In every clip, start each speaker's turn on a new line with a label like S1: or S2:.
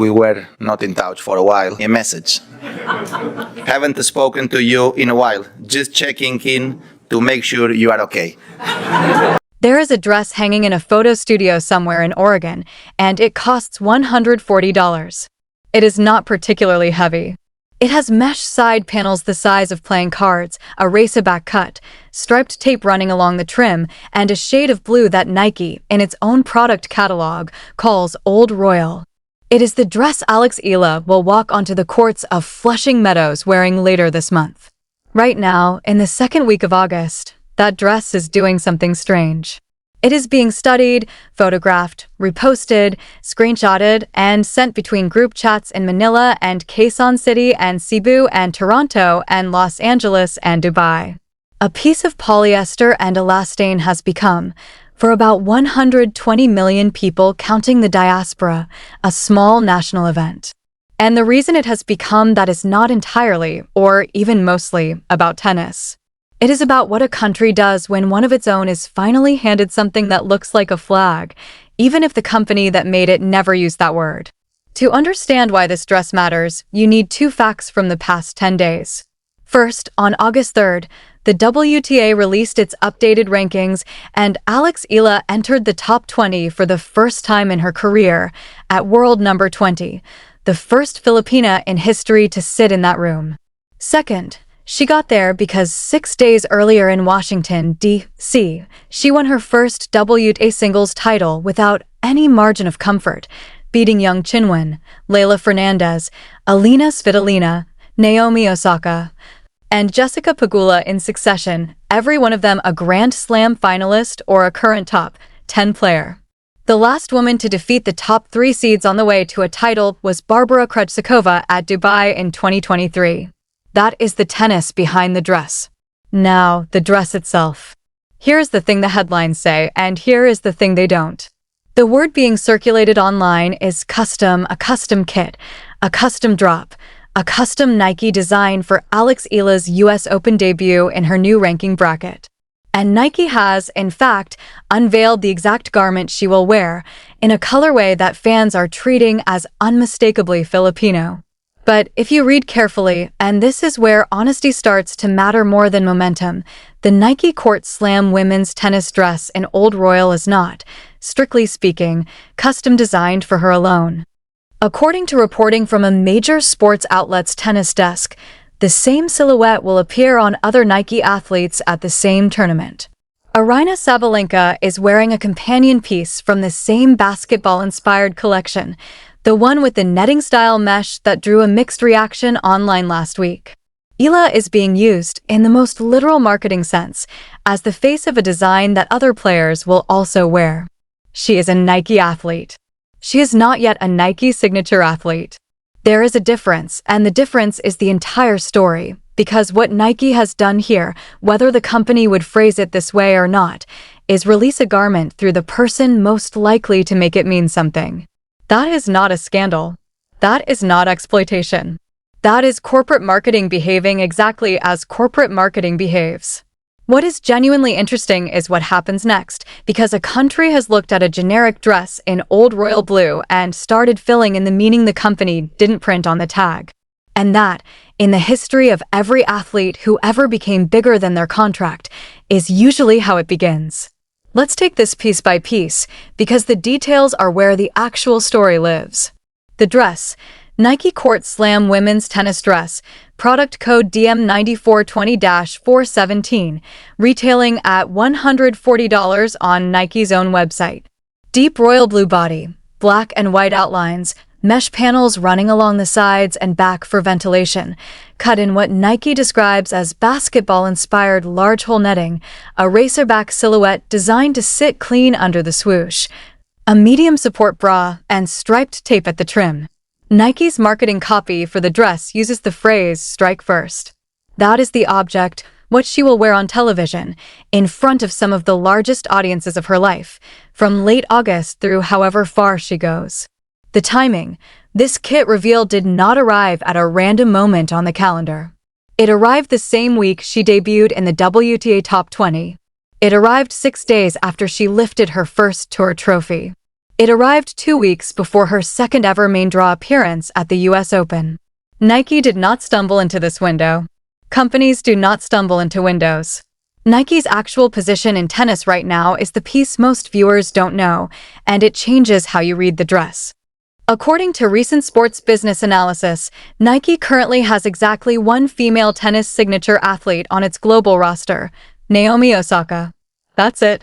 S1: We were not in touch for a while. A message. Haven't spoken to you in a while. Just checking in to make sure you are okay.
S2: There is a dress hanging in a photo studio somewhere in Oregon, and it costs $140. It is not particularly heavy. It has mesh side panels the size of playing cards, a racerback cut, striped tape running along the trim, and a shade of blue that Nike, in its own product catalog, calls Old Royal. It is the dress Alex Eala will walk onto the courts of Flushing Meadows wearing later this month. Right now, in the second week of August, that dress is doing something strange. It is being studied, photographed, reposted, screenshotted, and sent between group chats in Manila and Quezon City and Cebu and Toronto and Los Angeles and Dubai. A piece of polyester and elastane has become, for about 120 million people counting the diaspora, a small national event. And the reason it has become that is not entirely, or even mostly, about tennis. It is about what a country does when one of its own is finally handed something that looks like a flag, even if the company that made it never used that word. To understand why this dress matters, you need two facts from the past 10 days. First, on August 3rd, the WTA released its updated rankings, and Alex Eala entered the top 20 for the first time in her career, at world number 20, the first Filipina in history to sit in that room. Second, she got there because 6 days earlier in Washington, D.C., she won her first WTA singles title without any margin of comfort, beating Young Chinwon, Leylah Fernandez, Alina Svitolina, Naomi Osaka, and Jessica Pegula in succession, every one of them a Grand Slam finalist or a current top 10 player. The last woman to defeat the top 3 seeds on the way to a title was Barbara Krejcikova at Dubai in 2023. That is the tennis behind the dress. Now, the dress itself. Here's the thing the headlines say, and here is the thing they don't. The word being circulated online is custom, a custom kit, a custom drop, a custom Nike design for Alex Eala's US Open debut in her new ranking bracket. And Nike has, in fact, unveiled the exact garment she will wear in a colorway that fans are treating as unmistakably Filipino. But if you read carefully, and this is where honesty starts to matter more than momentum, the Nike Court Slam women's tennis dress in Old Royal is not, strictly speaking, custom designed for her alone. According to reporting from a major sports outlet's tennis desk, the same silhouette will appear on other Nike athletes at the same tournament. Aryna Sabalenka is wearing a companion piece from the same basketball-inspired collection, the one with the netting-style mesh that drew a mixed reaction online last week. Eala is being used, in the most literal marketing sense, as the face of a design that other players will also wear. She is a Nike athlete. She is not yet a Nike signature athlete. There is a difference, and the difference is the entire story, because what Nike has done here, whether the company would phrase it this way or not, is release a garment through the person most likely to make it mean something. That is not a scandal. That is not exploitation. That is corporate marketing behaving exactly as corporate marketing behaves. What is genuinely interesting is what happens next, because a country has looked at a generic dress in Old Royal blue and started filling in the meaning the company didn't print on the tag. And that, in the history of every athlete who ever became bigger than their contract, is usually how it begins. Let's take this piece by piece, because the details are where the actual story lives. The dress, Nike Court Slam women's tennis dress, product code DM9420-417, retailing at $140 on Nike's own website. Deep royal blue body, black and white outlines, mesh panels running along the sides and back for ventilation, cut in what Nike describes as basketball-inspired large-hole netting, a racerback silhouette designed to sit clean under the swoosh, a medium support bra, and striped tape at the trim. Nike's marketing copy for the dress uses the phrase, "strike first." That is the object, what she will wear on television, in front of some of the largest audiences of her life, from late August through however far she goes. The timing, this kit reveal did not arrive at a random moment on the calendar. It arrived the same week she debuted in the WTA Top 20. It arrived 6 days after she lifted her first tour trophy. It arrived 2 weeks before her second ever main draw appearance at the US Open. Nike did not stumble into this window. Companies do not stumble into windows. Nike's actual position in tennis right now is the piece most viewers don't know, and it changes how you read the dress. According to recent sports business analysis, Nike currently has exactly one female tennis signature athlete on its global roster, Naomi Osaka. That's it.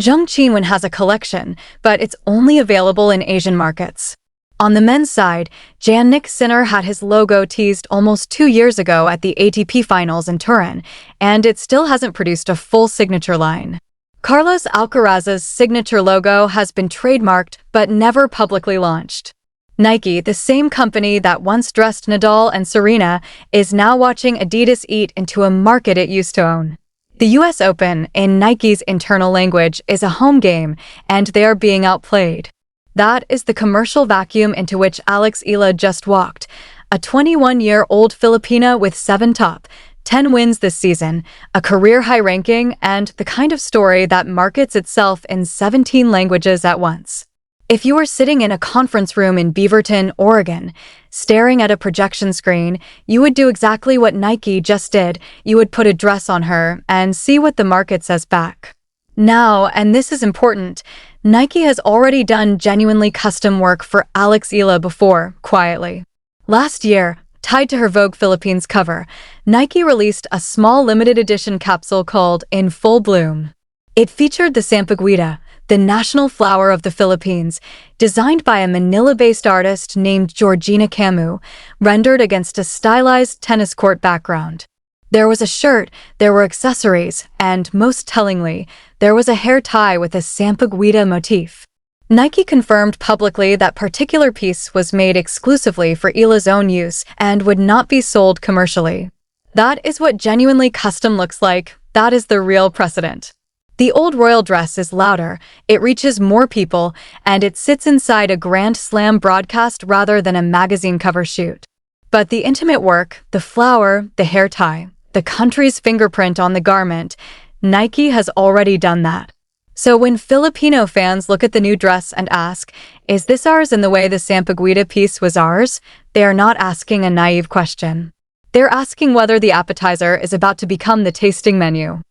S2: Zheng Qinwen has a collection, but it's only available in Asian markets. On the men's side, Jannik Sinner had his logo teased almost 2 years ago at the ATP Finals in Turin, and it still hasn't produced a full signature line. Carlos Alcaraz's signature logo has been trademarked but never publicly launched. Nike, the same company that once dressed Nadal and Serena, is now watching Adidas eat into a market it used to own. The US Open, in Nike's internal language, is a home game, and they are being outplayed. That is the commercial vacuum into which Alex Eala just walked, a 21-year-old Filipino with 7 top 10 wins this season, a career-high ranking, and the kind of story that markets itself in 17 languages at once. If you were sitting in a conference room in Beaverton, Oregon, staring at a projection screen, you would do exactly what Nike just did. You would put a dress on her and see what the market says back. Now, and this is important, Nike has already done genuinely custom work for Alex Eala before, quietly. Last year, tied to her Vogue Philippines cover, Nike released a small limited edition capsule called In Full Bloom. It featured the sampaguita, the national flower of the Philippines, designed by a Manila-based artist named Georgina Camus, rendered against a stylized tennis court background. There was a shirt, there were accessories, and, most tellingly, there was a hair tie with a sampaguita motif. Nike confirmed publicly that particular piece was made exclusively for Eala's own use and would not be sold commercially. That is what genuinely custom looks like. That is the real precedent. The old royal dress is louder, it reaches more people, and it sits inside a Grand Slam broadcast rather than a magazine cover shoot. But the intimate work, the flower, the hair tie, the country's fingerprint on the garment, Nike has already done that. So when Filipino fans look at the new dress and ask, is this ours in the way the sampaguita piece was ours? They are not asking a naive question. They're asking whether the appetizer is about to become the tasting menu.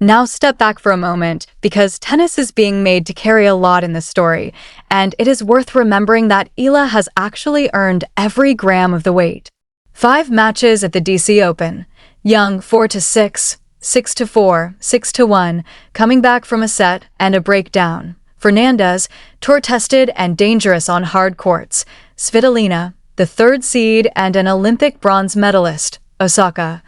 S2: Now step back for a moment, because tennis is being made to carry a lot in this story, and it is worth remembering that Eala has actually earned every gram of the weight. 5 matches at the DC Open. Young 4-6, 6-4, 6-1, coming back from a set and a breakdown. Fernandez, tour-tested and dangerous on hard courts. Svitolina, the 3rd seed and an Olympic bronze medalist. Osaka,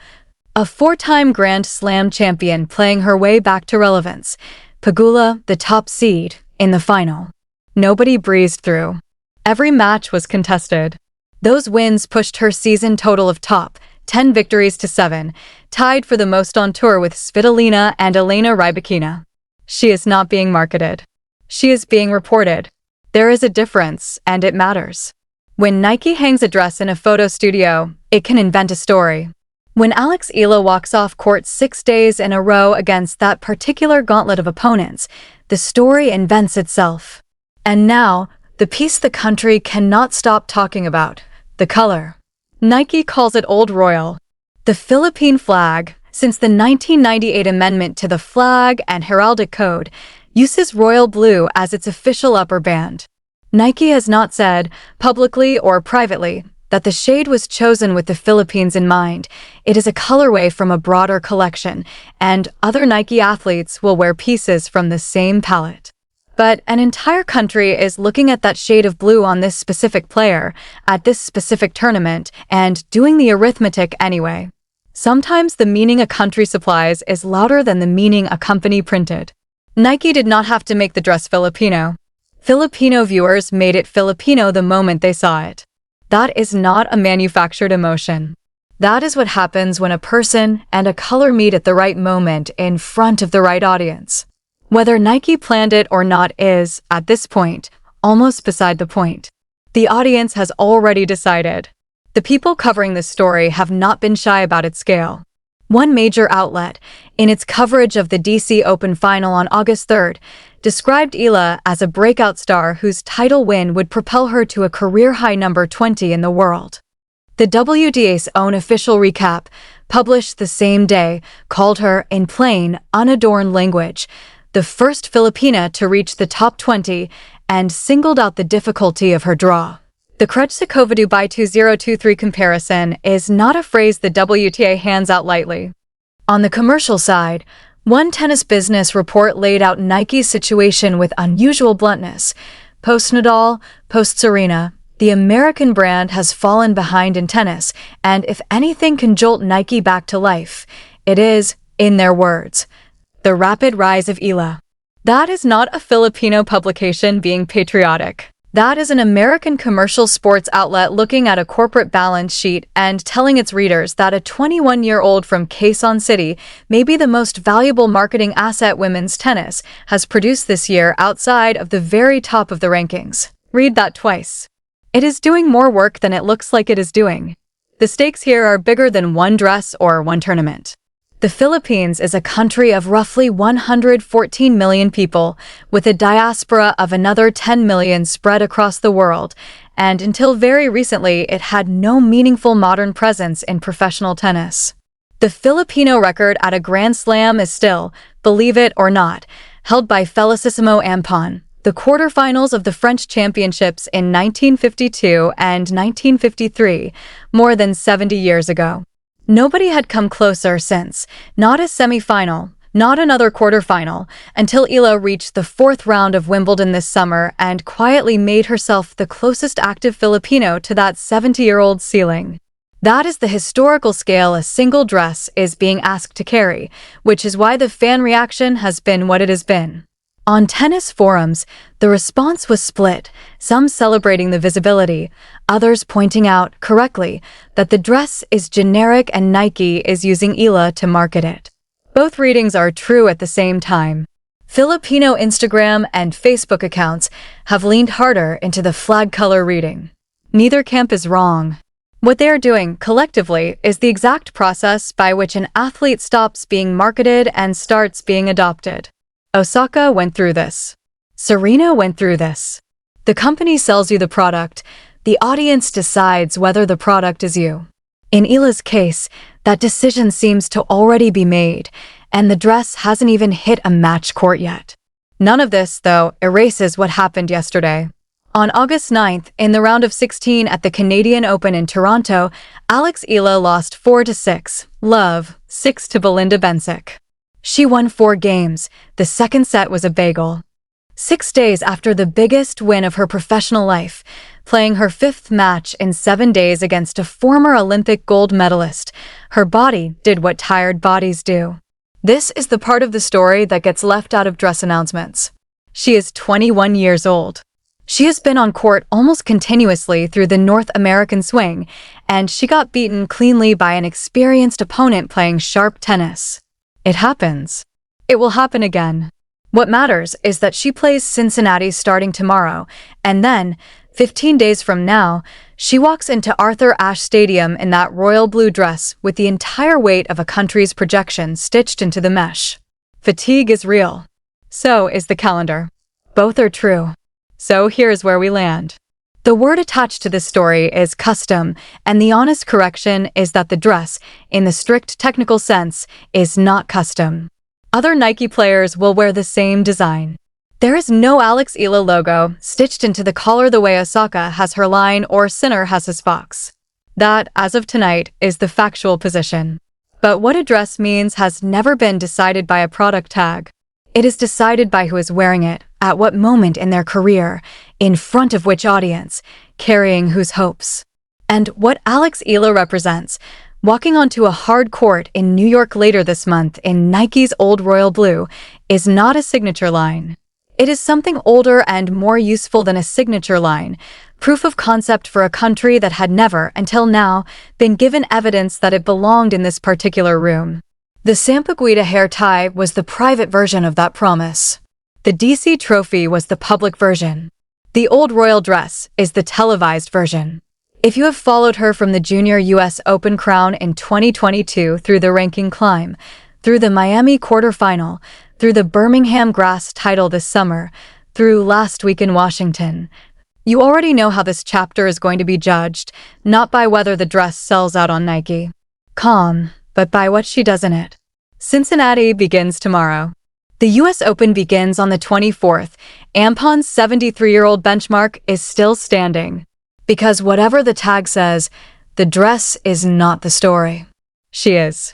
S2: a 4-time Grand Slam champion playing her way back to relevance. Pegula, the top seed, in the final. Nobody breezed through. Every match was contested. Those wins pushed her season total of top 10 victories to 7, tied for the most on tour with Svitolina and Elena Rybakina. She is not being marketed. She is being reported. There is a difference, and it matters. When Nike hangs a dress in a photo studio, it can invent a story. When Alex Eala walks off court 6 days in a row against that particular gauntlet of opponents, the story invents itself. And now, the piece the country cannot stop talking about, the color. Nike calls it Old Royal. The Philippine flag, since the 1998 amendment to the Flag and Heraldic Code, uses royal blue as its official upper band. Nike has not said, publicly or privately, that the shade was chosen with the Philippines in mind. It is a colorway from a broader collection, and other Nike athletes will wear pieces from the same palette. But an entire country is looking at that shade of blue on this specific player, at this specific tournament, and doing the arithmetic anyway. Sometimes the meaning a country supplies is louder than the meaning a company printed. Nike did not have to make the dress Filipino. Filipino viewers made it Filipino the moment they saw it. That is not a manufactured emotion. That is what happens when a person and a color meet at the right moment in front of the right audience. Whether Nike planned it or not is, at this point, almost beside the point. The audience has already decided. The people covering this story have not been shy about its scale. One major outlet, in its coverage of the DC Open final on August 3rd, described Eala as a breakout star whose title win would propel her to a career-high number 20 in the world. The WTA's own official recap, published the same day, called her, in plain, unadorned language, the first Filipina to reach the top 20 and singled out the difficulty of her draw. The Krejcikovidu by 2023 comparison is not a phrase the WTA hands out lightly. On the commercial side, one tennis business report laid out Nike's situation with unusual bluntness. Post-Nadal, post-Serena, the American brand has fallen behind in tennis, and if anything can jolt Nike back to life, it is, in their words, the rapid rise of Eala. That is not a Filipino publication being patriotic. That is an American commercial sports outlet looking at a corporate balance sheet and telling its readers that a 21-year-old from Quezon City, maybe the most valuable marketing asset women's tennis, has produced this year outside of the very top of the rankings. Read that twice. It is doing more work than it looks like it is doing. The stakes here are bigger than one dress or one tournament. The Philippines is a country of roughly 114 million people, with a diaspora of another 10 million spread across the world, and until very recently it had no meaningful modern presence in professional tennis. The Filipino record at a Grand Slam is still, believe it or not, held by Felicissimo Ampon, the quarterfinals of the French Championships in 1952 and 1953, more than 70 years ago. Nobody had come closer since, not a semi-final, not another quarterfinal, until Eala reached the fourth round of Wimbledon this summer and quietly made herself the closest active Filipino to that 70-year-old ceiling. That is the historical scale a single dress is being asked to carry, which is why the fan reaction has been what it has been. On tennis forums, the response was split, some celebrating the visibility, others pointing out, correctly, that the dress is generic and Nike is using Eala to market it. Both readings are true at the same time. Filipino Instagram and Facebook accounts have leaned harder into the flag color reading. Neither camp is wrong. What they are doing, collectively, is the exact process by which an athlete stops being marketed and starts being adopted. Osaka went through this. Serena went through this. The company sells you the product. The audience decides whether the product is you. In Eala's case, that decision seems to already be made, and the dress hasn't even hit a match court yet. None of this, though, erases what happened yesterday. On August 9th, in the round of 16 at the Canadian Open in Toronto, Alex Eala lost 4-6, love, 6 to Belinda Bencic. She won 4 games. The second set was a bagel. 6 days after the biggest win of her professional life, playing her 5th match in 7 days against a former Olympic gold medalist, her body did what tired bodies do. This is the part of the story that gets left out of dress announcements. She is 21 years old. She has been on court almost continuously through the North American swing, and she got beaten cleanly by an experienced opponent playing sharp tennis. It happens. It will happen again. What matters is that she plays Cincinnati starting tomorrow, and then, 15 days from now, she walks into Arthur Ashe Stadium in that royal blue dress with the entire weight of a country's projection stitched into the mesh. Fatigue is real. So is the calendar. Both are true. So here's where we land. The word attached to this story is custom, and the honest correction is that the dress, in the strict technical sense, is not custom. Other Nike players will wear the same design. There is no Alex Eala logo stitched into the collar the way Osaka has her line or Sinner has his fox. That, as of tonight, is the factual position. But what a dress means has never been decided by a product tag. It is decided by who is wearing it, at what moment in their career, in front of which audience, carrying whose hopes. And what Alex Eala represents, walking onto a hard court in New York later this month in Nike's old royal blue, is not a signature line. It is something older and more useful than a signature line, proof of concept for a country that had never, until now, been given evidence that it belonged in this particular room. The Sampaguita hair tie was the private version of that promise. The DC trophy was the public version. The old royal dress is the televised version. If you have followed her from the Junior US Open crown in 2022 through the ranking climb, through the Miami quarterfinal, through the Birmingham grass title this summer, through last week in Washington. You already know how this chapter is going to be judged, not by whether the dress sells out on Nike. But by what she does in it. Cincinnati begins tomorrow. The U.S. Open begins on the 24th. Ampon's 73-year-old benchmark is still standing. Because whatever the tag says, the dress is not the story. She is.